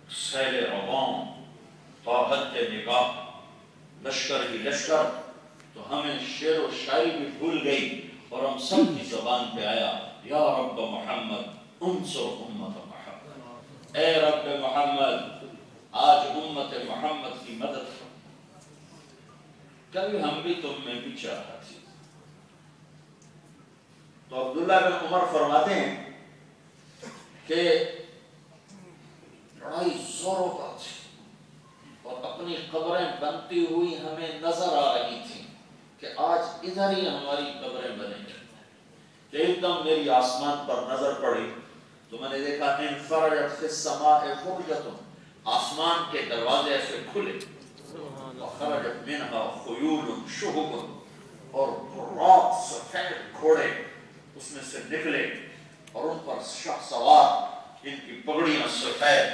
Cell عوام، طاقت نگاہ، لشکر ہی لشکر، تو ہمیں شعر و شاعری بھی بھول گئی اور ہم سب کی زبان پہ آیا یا رب محمد انصر امت محمد، اے رب محمد آج امت محمد کی مدد کرو۔ کبھی ہم بھی تم میں بھی چاہتا تھی۔ تو عبداللہ بن عمر فرماتے ہیں کہ لڑائی زوروں پر تھی اور اپنی قبریں بنتی ہوئی ہمیں نظر آ رہی تھی کہ آج ادھر ہی ہماری قبریں بنیں گی کہ ایک دم میری آسمان پر نظر پڑی تو میں نے دیکھا انفرجت فی السماء فرجۃ، آسمان کے دروازے ایسے کھلے، وخرجت منها خیول شہب، اور براق سفید گھوڑے اس میں سے نکلے اور ان پر شاہ سوار، ان کی پگڑیاں سفید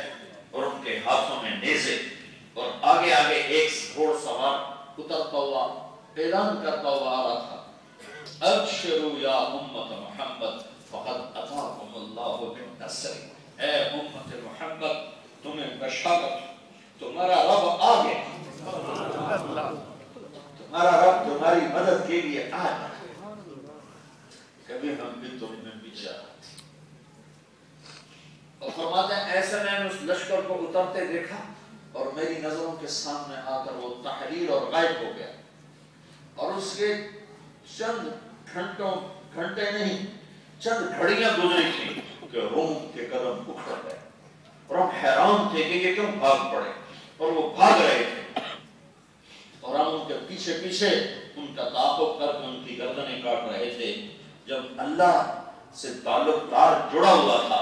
اور ان کے ہاتھوں میں نیزے، اور آگے آگے ایک گھوڑ سوار اترتا ہوا اعلان کرتا ہوا آ رہا تھا ابشروا یا امت محمد فقد اتاکم اللہ بالنصر، اے امت محمد تمہیں بشارت، تمہارا رب آ گیا، تمہارا رب تمہاری مدد کے لیے آ گیا۔ کبھی ہم بھی تم میں بھی چاہتے، اور فرماتے ہیں ایسے میں نے اس لشکر کو اترتے دیکھا اور میری نظروں کے سامنے آ کر وہ تحریر اور غائب ہو گیا، اور اس کے چند گھنٹے نہیں چند گھڑیاں گزری تھیں کہ روم کے قدم اکھڑ گئے اور ہم حیران تھے کہ یہ کیوں بھاگ پڑے، اور وہ بھاگ رہے تھے اور ہم ان کے پیچھے پیچھے ان کا تعاقب کر کے ان کی گردنیں کاٹ رہے تھے۔ جب اللہ سے تعلق دار جڑا ہوا تھا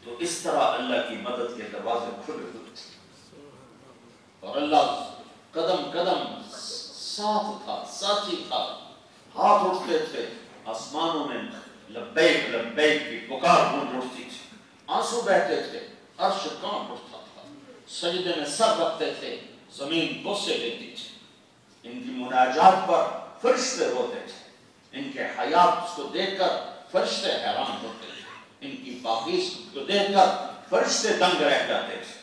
تو اس طرح اللہ کی مدد کے دروازے کھلے ہوئے تھے اور اللہ قدم قدم ساتھ تھا، ساتھی تھا، ہاتھ اٹھتے تھے، آسمانوں میں لبیک لبیک کی پکار گونج اٹھتی تھی، آنسو بہتے تھے، عرش کانپ اٹھتا تھا، سجدے میں سر رکھتے تھے، زمین بوسے لیتی تھی، ان کی مناجات پر فرشتے روتے تھے، ان کے حیات کو دیکھ کر فرشتے حیران ہوتے تھے، ان کی پاکیز کو دیکھ کر فرشتے دنگ رہ جاتے تھے،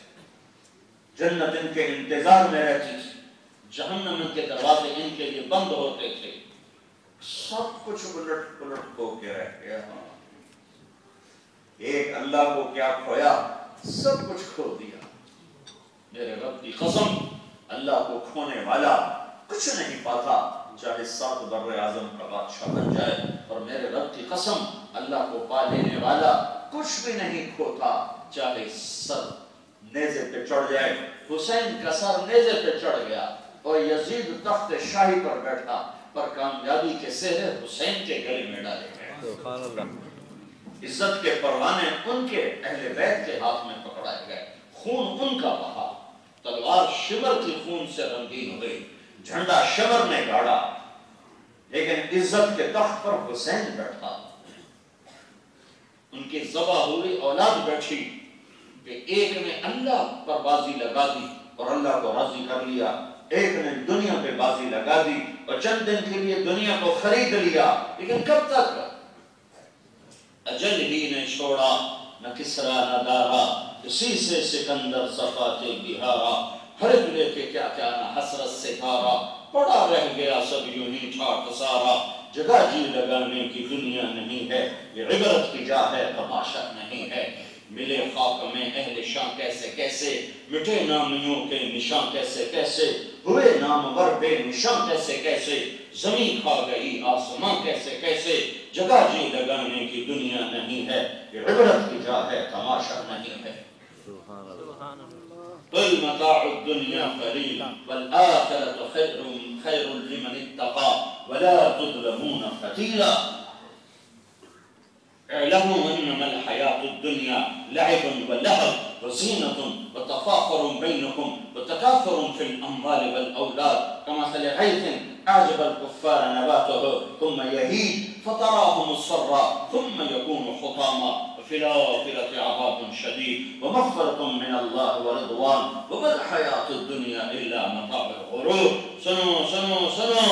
جنت ان کے انتظار میں رہتی تھی، جہنم ان کے دروازے ان کے لیے بند ہوتے تھے، سب کچھ الٹ پلٹ ہو کے رہ گیا۔ ایک اللہ کو کیا کھویا، سب کچھ کھو دیا۔ میرے رب کی قسم اللہ کو کھونے والا کچھ نہیں پاتا، چاہے 7 بر اعظم کا بادشاہ بن جائے، اور میرے رب کی قسم اللہ کو پا لینے والا کچھ بھی نہیں کھوتا، چاہے سر نیزے پہ چڑھ جائے۔ حسین کا سر نیزے پہ چڑھ گیا اور یزید تخت شاہی پر بیٹھا، پر کامیابی کے سہرے حسین کے گلے میں ڈالے گئے۔ عزت کے پروانے ان کے اہل بیت کے ہاتھ میں پکڑائے گئے، خون ان کا بہا، تلوار شمر کی خون سے رنگین ہوئی، جھنڈا شمر نے گاڑا، لیکن عزت کے تخت پر حسین بیٹھا۔ ان کی ذبح ہوئی اولاد بیٹھی کہ ایک نے اللہ پر بازی لگا دی اور اللہ کو راضی کر لیا، ایک نے دنیا پہ بازی لگا دی اور چند دن کے لیے دنیا کو خرید لیا، لیکن کب تک؟ اجل ہی نے چھوڑا نہ کسرا نہ دارا، اسی سے سکندر صفاتے بہارا، خرید لے کے کیا کیا نہ حسرت سے دھارا، پڑا رہ گیا سب یوں ہی ٹھاٹ سارا، جگہ جی لگانے کی دنیا نہیں ہے، یہ عبرت کی جا ہے تماشا نہیں ہے۔ ملے خاک میں اہل شاں کیسے کیسے، مٹے نامیوں کے نشان کیسے کیسے، ہوئے نامور بے نشان کیسے کیسے، زمین کھا گئی آسمان کیسے کیسے، جگہ جی لگانے کی دنیا نہیں ہے، یہ عبرت کی جا ہے تماشا نہیں ہے۔ قل متاع الدنیا قلیل والآخرة خیر لمن اتقى ولا تظلمون فتیلا۔ اعلموا انما الحياة الدنيا لعب ولهو وزينة وتفاخر بينكم وتكاثر في الاموال والاولاد كمثل غيث اعجب الكفار نباته ثم يهيج فتراه مصفرا ثم يكون حطاما وفي الآخرة عذاب شديد ومغفرة من الله ورضوان وما الحياة الدنيا الا متاع الغرور۔ سنو سنو سنو،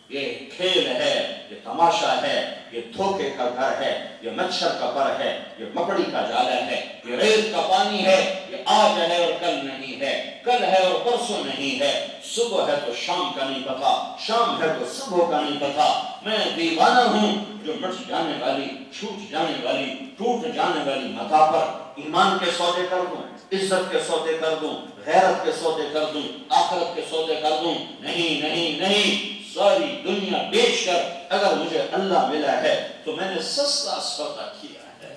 یہ کھیل ہے، یہ تماشا ہے، یہ دھوکے کا گھر ہے، یہ مچھر کا پر ہے، یہ مکڑی کا جالا ہے، یہ ریت کا پانی ہے، یہ آج ہے اور کل نہیں ہے، کل ہے اور پرسوں نہیں ہے، صبح ہے تو شام کا نہیں پتا، شام ہے تو صبح کا نہیں پتا۔ میں دیوانہ ہوں جو مٹ جانے والی، چھوٹ جانے والی، ٹوٹ جانے والی متا پر ایمان کے سودے کر دوں، عزت کے سودے کر دوں، غیرت کے سودے کر دوں، آخرت کے سودے کر دوں۔ نہیں نہیں نہیں، ساری دنیا بیچ کر اگر مجھے اللہ ملا ہے تو میں نے سستا سودا کیا ہے،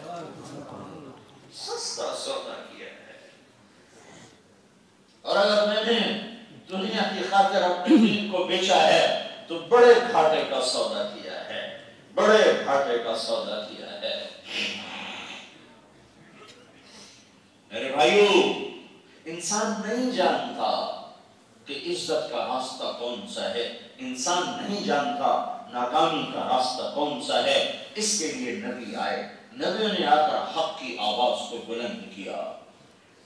سستا سودا کیا ہے۔ اور اگر میں نے دنیا کی خاطر اپنے دین کو بیچا ہے تو بڑے گھاٹے کا سودا کیا ہے، بڑے گھاٹے کا سودا کیا ہے۔ میرے بھائیو، انسان نہیں جانتا کہ عزت کا راستہ کون سا ہے، انسان نہیں جانتا ناکامی کا راستہ کون سا ہے۔ اس کے لیے نبی آئے، نبیوں نے آ کر حق کی آواز کو بلند کیا۔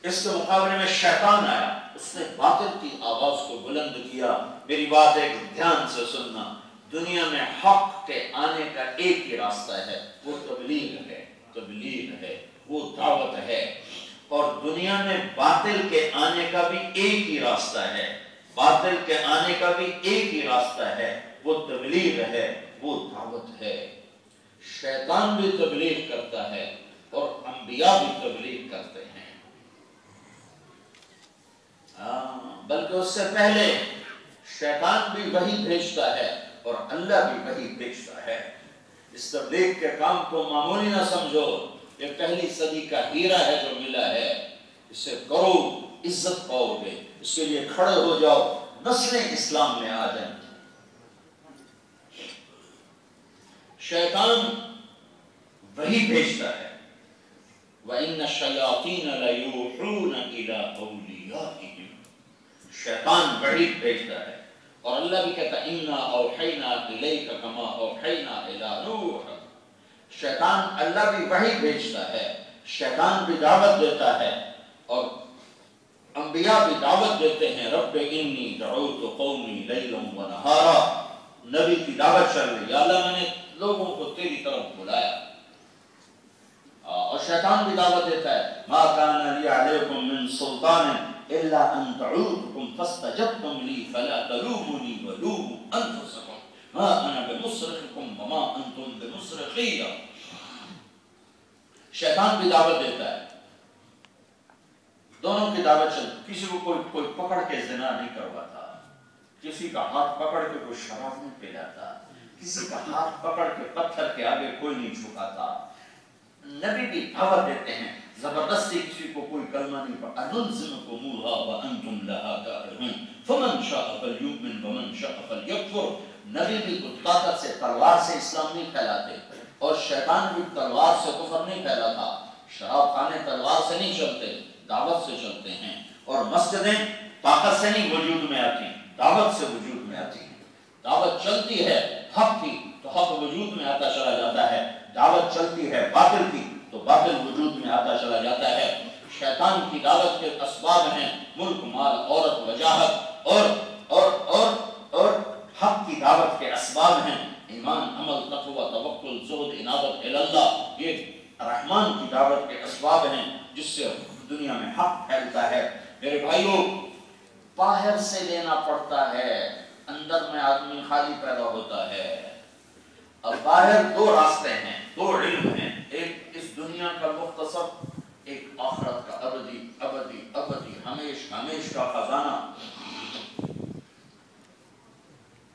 اس کے مقابلے میں شیطان آیا، اس نے باطل کی آواز کو بلند کیا۔ میری بات ایک دھیان سے سننا، دنیا میں حق کے آنے کا ایک ہی راستہ ہے، وہ تبلیغ ہے، تبلیغ ہے، وہ دعوت ہے۔ اور دنیا میں باطل کے آنے کا بھی ایک ہی راستہ ہے، باطل کے آنے کا بھی ایک ہی راستہ ہے، وہ تبلیغ ہے، وہ دعوت ہے۔ شیطان بھی تبلیغ کرتا ہے اور انبیاء بھی تبلیغ کرتے ہیں، بلکہ اس سے پہلے شیطان بھی وہی بھیجتا ہے اور اللہ بھی وہی بھیجتا ہے۔ اس تبلیغ کے کام کو معمولی نہ سمجھو، یہ پہلی صدی کا ہیرا ہے جو ملا ہے، اسے کرو، عزت پاؤ گے، اس کے لیے کھڑے ہو جاؤ، نسلیں اسلام میں آ جائیں۔ شیطان وہی بھیجتا ہے، وَإِنَّ الشَّيَاطِينَ لَيُوحُونَ إِلَىٰ أَوْلِيَائِهِمْ، شیطان وحی بھیجتا ہے۔ اور اللہ بھی کہتا ہے إِنَّا أَوْحَيْنَا إِلَيْكَ كَمَا أَوْحَيْنَا إِلَىٰ نُوحٍ، شیطان اللہ بھی وحی بھیجتا ہے، شیطان بھی دعوت دیتا ہے، اور انبیاء بھی دعوت دیتے ہیں۔ رب انی دعوت قومی لیلا ونہارا، نبی کی دعوت چل رہی، یا اللہ میں نے لوگوں کو تیری طرف بلایا۔ اور شیطان بھی دعوت دیتا ہے، ما کان لی علیکم من سلطان الا ان دعوتکم فاستجبتم لی فلا تلومونی ولوموا انفسکم ما انا بمصرخکم وما انتم بمصرخی۔ شیطان بھی دعوت دیتا ہے، دونوں کی دعوت چلتی، کسی کو کوئی پکڑ کے زنا نہیں کرواتا، کسی کا ہاتھ پکڑ کے کوئی شراب نہیں پلاتا، کسی کا ہاتھ پکڑ کے پتھر کے آگے کوئی نہیں جھکاتا۔ نبی بھی دعوت دیتے ہیں، زبردستی کسی کو کوئی کلمہ نہیں پڑھتا۔ أَنُلْزِمُكُمُوهَا وَأَنْتُمْ لَهَا كَارِهُونَ فَمَنْ شَاءَ فَلْيُؤْمِنْ وَمَنْ شَاءَ فَلْيَكْفُرْ۔ نبی بھی طاقت سے، تلوار سے اسلام نہیں پھیلاتے، اور شیطان بھی تلوار سے کفر نہیں پھیلاتا۔ شراب خانے تلوار سے نہیں چلتے، دعوت سے چلتے ہیں، اور مسجدیں طاقت سے نہیں وجود میں آتی، دعوت سے وجود میں آتی ہیں۔ دعوت چلتی ہے حق کی تو حق وجود میں آتا چلا جاتا ہے، دعوت چلتی ہے باطل کی تو باطل وجود میں آتا چلا جاتا ہے۔ شیطان کی دعوت کے اسباب ہیں ملک، مال، عورت، وجاہت، اور حق کی دعوت کے اسباب ہیں ایمان، عمل، تقوی، توکل، زہد، انابت اللہ۔ یہ رحمان کی دعوت کے اسباب ہیں جس سے دنیا میں حق پھیلتا ہے۔ میرے بھائیوں، باہر سے لینا پڑتا ہے، اندر میں آدمی خالی پیدا ہوتا ہے۔ اب باہر دو راستے ہیں، دو علم ہیں، ایک اس دنیا کا مختصر، ایک آخرت کا ابدی ابدی ابدی ہمیش ہمیش کا خزانہ۔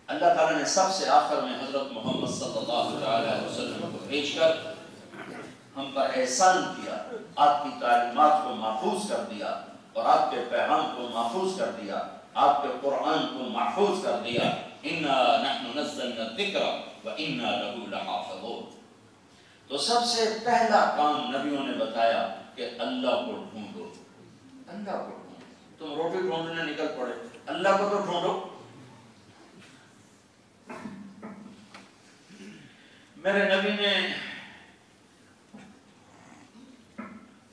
اللہ تعالیٰ نے سب سے آخر میں حضرت محمد صلی اللہ علیہ وسلم کو بھیج کر ہم پر احسان کیا، آپ کی تعلیمات کو محفوظ کر دیا، اور آپ کے پیغام کو محفوظ کر دیا، آپ کے قرآن کو محفوظ کر دیا۔ اِنَّا نَحْنُ نَزَّلْنَا الذِّكْرَ وَإِنَّا لَهُ لَحَافِظُونَ۔ تو سب سے پہلا کام نبیوں نے بتایا کہ اللہ کو ڈھونڈو، اللہ کو ڈھونڈو۔ تم روٹی ڈھونڈنے نکل پڑے، اللہ کو تو ڈھونڈو۔ میرے نبی نے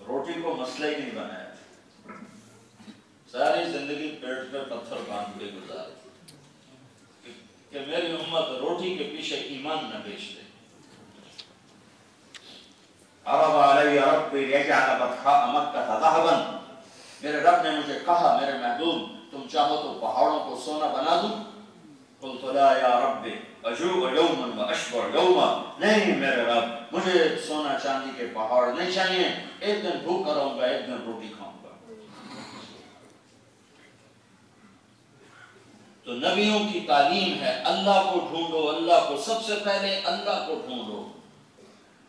روٹی کو مسئلہ ہی نہیں بنایا، ساری زندگی پیٹ پہ پتھر باندھ کے گزاری کہ میری امت روٹی کے پیچھے ایمان نہ بیچ دے۔ عرض علی ربی لیجعل بطحاء مکہ ذہبا، میرے رب نے مجھے کہا میرے محبوب تم چاہو تو پہاڑوں کو سونا بنا دوں؟ قلت لا یا رب اجوع یوما واشبع یوما، نہیں میرے رب مجھے سونا چاندی کے پہاڑ نہیں چاہیے، ایک دن بھوکا رہوں گا ایک دن روٹی کھاؤں گا۔ تو نبیوں کی تعلیم ہے اللہ کو ڈھونڈو، اللہ کو سب سے پہلے اللہ کو ڈھونڈو۔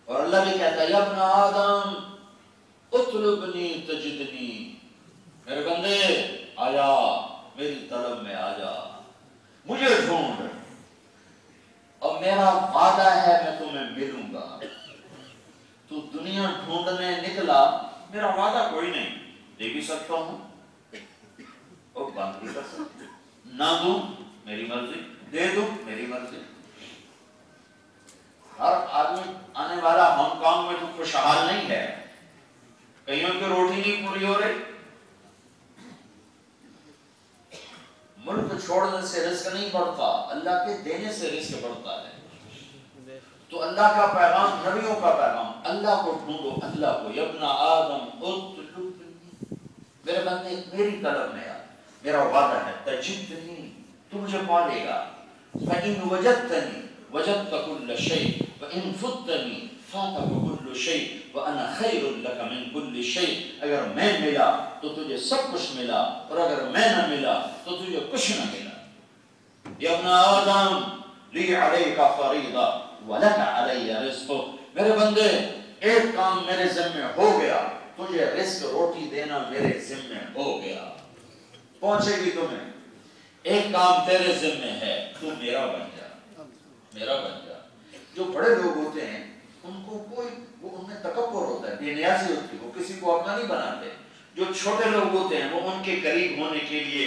اور اللہ بھی کہتا ہے یا ابن آدم اطلبنی تجدنی، میرے بندے آیا میری طلب میں آ جا، مجھے ڈھونڈ، اور میرا وعدہ ہے میں تمہیں ملوں گا۔ تو دنیا ڈھونڈنے نکلا، میرا وعدہ کوئی نہیں، دے بھی سکتا ہوں اور بند بھی کر سکتا ہوں، نہ دوں میری مرضی، دے دوں میری مرضی۔ ہر آدمی آنے والا ہانگ کانگ میں تو خوشحال نہیں ہے، کئیوں کی روٹی نہیں پوری ہو رہی۔ ملک چھوڑنے سے رزق نہیں بڑھتا، اللہ کے دینے سے رزق بڑھتا ہے۔ تو اللہ کا پیغام، نبیوں کا پیغام، اللہ کو ڈھونڈو، اللہ کو، یا ابن آدم اطلبنی، میرے بندے میری طلب میں آ، میرا وعدہ ہے تجدنی، تو مجھے پالے گا، فَإِنْ وَجَدْتَنِي وَجَدْتَ كُلَّ شَيْءٍ وَإِنْ فُتَّنِي فَاتَكَ كُلُّ شَيْءٍ وَأَنَا خَيْرٌ لَكَ مِنْ كُلِّ شَيْءٍ، اگر میں ملا تو تجھے سب کچھ ملا، اور اگر میں نہ ملا تو تجھے کچھ نہ ملا۔ یا ابن آدم لی علیک فریضہ وَلَكَ عَلَيَّ رِزْقُ، میرے بندے ایک کام میرے ذمہ ہو گیا، تجھے رزق روٹی دینا میرے ذمہ ہو گیا، پہنچے گی تمہیں، ایک کام تیرے ذمہ ہے، تو میرا بن جا، میرا بن جا۔ جو بڑے لوگ ہوتے ہیں ان کو کوئی، وہ ان میں تکبر ہوتا ہے، بے نیازی ہوتی ہے، وہ کسی کو اپنا نہیں بناتے۔ جو چھوٹے لوگ ہوتے ہیں وہ ان کے قریب ہونے کے لیے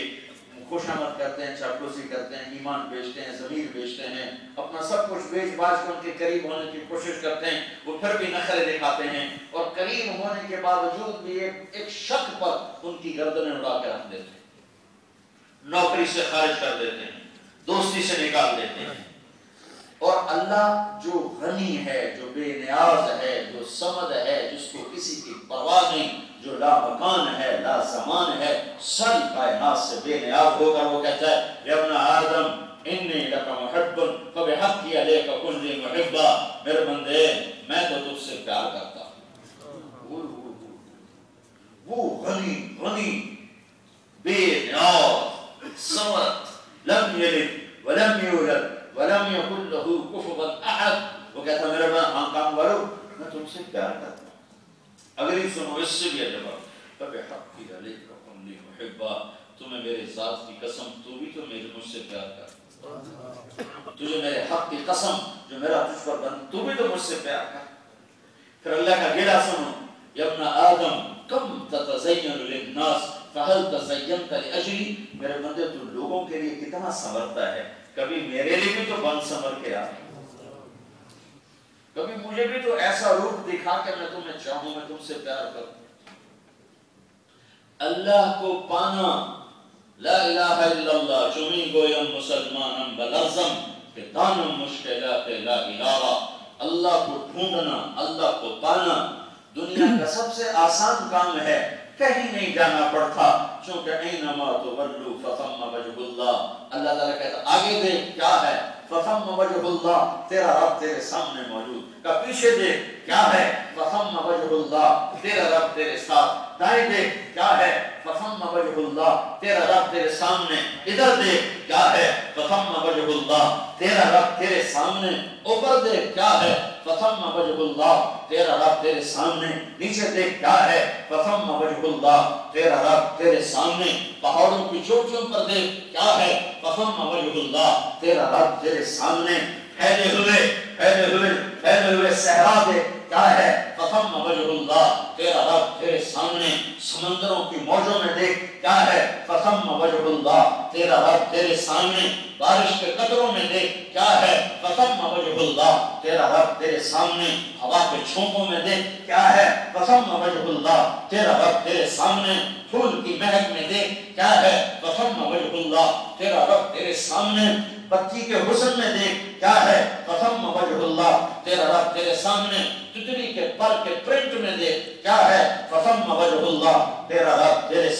خوشامد کرتے ہیں، چاپلوسی کرتے ہیں، ایمان بیچتے ہیں، ضمیر بیچتے ہیں، اپنا سب کچھ بیچ باچ کے ان کے قریب ہونے کی کوشش کرتے ہیں، وہ پھر بھی نخرے دکھاتے ہیں، اور قریب ہونے کے باوجود بھی ایک شک پر ان کی گردنیں اڑا کے رکھ دیتے ہیں، نوکری سے خارج کر دیتے ہیں، دوستی سے نکال دیتے ہیں۔ اور اللہ جو غنی ہے، جو بے نیاز ہے، جو صمد ہے، جس کو کسی کی پرواہ نہیں، جو لا مکان ہے لا زمان ہے، ساری کائنات سے بے نیاز ہو کر وہ کہتا ہے یا ابن آدم انی لک محب فبحقی علیک کلی محبا، میرے بندے میں تو تجھ سے پیار کرتا ہوں۔ وہ غنی بے نیاز صمد، لم یلد ولم یولد وَلَمْ يَكُنْ لَهُ كُفُوًا أَحَدٌ، وہ کہتا میرے ہانگ کانگ والو میں تم سے پیار کرتا ہوں۔ اگلی سنو اس سے بھی جواب، فَبِحَقِّ عَلَيْكَ قُلْ لِي مُحِبًّا، تمہیں میرے ذات کی قسم تو بھی تو میرے مجھ سے پیار کر، تجھے میرے حق کی قسم جو میرا تجھ پر بند، تو بھی تو مجھ سے پیار کر۔ پھر اللہ کا گیڑا سنو، یا ابن آدم کم تتزین للناس فہل تزینت لأجلی، میرے بندے تو لوگوں کے لیے کتنا سنورتا ہے، کبھی میرے لیے بھی تو بند سمر کے آ، کبھی مجھے بھی تو ایسا روپ دکھا کہ میں تمہیں چاہوں، میں تم سے پیار کروں۔ اللہ کو پانا، لا الہ الا اللہ چمی گویم مسلمانم بلازم کہ دانم مشکلات لا الہ، اللہ کو ڈھونڈنا، اللہ کو پانا دنیا کا سب سے آسان کام ہے، کہیں نہیں جانا پڑتا، چونکہ اینما تولوا فثم وجہ اللہ، اللہ تعالیٰ کہتا آگے دیکھ کیا ہے، فثم وجہ اللہ، تیرا رب تیرے سامنے موجود، کا پیچھے دیکھ کیا ہے، فثم وجہ اللہ، تیرا رب تیرے ساتھ، دائیں دیکھ کیا ہے، فثم وجہ اللہ، تیرا رب تیرے سامنے، ادھر دیکھ کیا ہے، فثم وجہ اللہ، تیرا رب تیرے سامنے، اوپر دیکھ کیا ہے، فثم وجہ اللہ، تیرا رب تیرے سامنے، نیچے دیکھ کیا ہے، فثم وجہ اللہ، تیرا رب تیرے سامنے، پہاڑوں کی چوٹیوں پر دیکھ کیا ہے، فثم وجہ اللہ، تیرا رب تیرے سامنے، پھیلے ہوئے صحرا دیکھ کیا ہے، فثم وجہ اللہ، تیرا رب تیرے سامنے، سمندروں کی موجوں میں دیکھ کیا ہے، فثم وجہ اللہ، تیرا رب تیرے سامنے، بارش کے قطروں میں دیکھ کیا ہے، فثم وجہ اللہ، تیرا رب تیرے سامنے، ہوا کے جھونکوں میں دیکھ کیا ہے، فثم وجہ اللہ، تیرا رب تیرے سامنے، پھول کی مہک میں دیکھ کیا ہے، فثم وجہ اللہ، تیرا رب تیرے سامنے، بتی کے حسن میں دیکھ کیا ہے فثم وجہ اللہ، تیرا رب تیرے سامنے تتلی کے پر کے پرنٹ میں دیکھ کیا ہے فثم وجہ اللہ، تیرا رب تیرے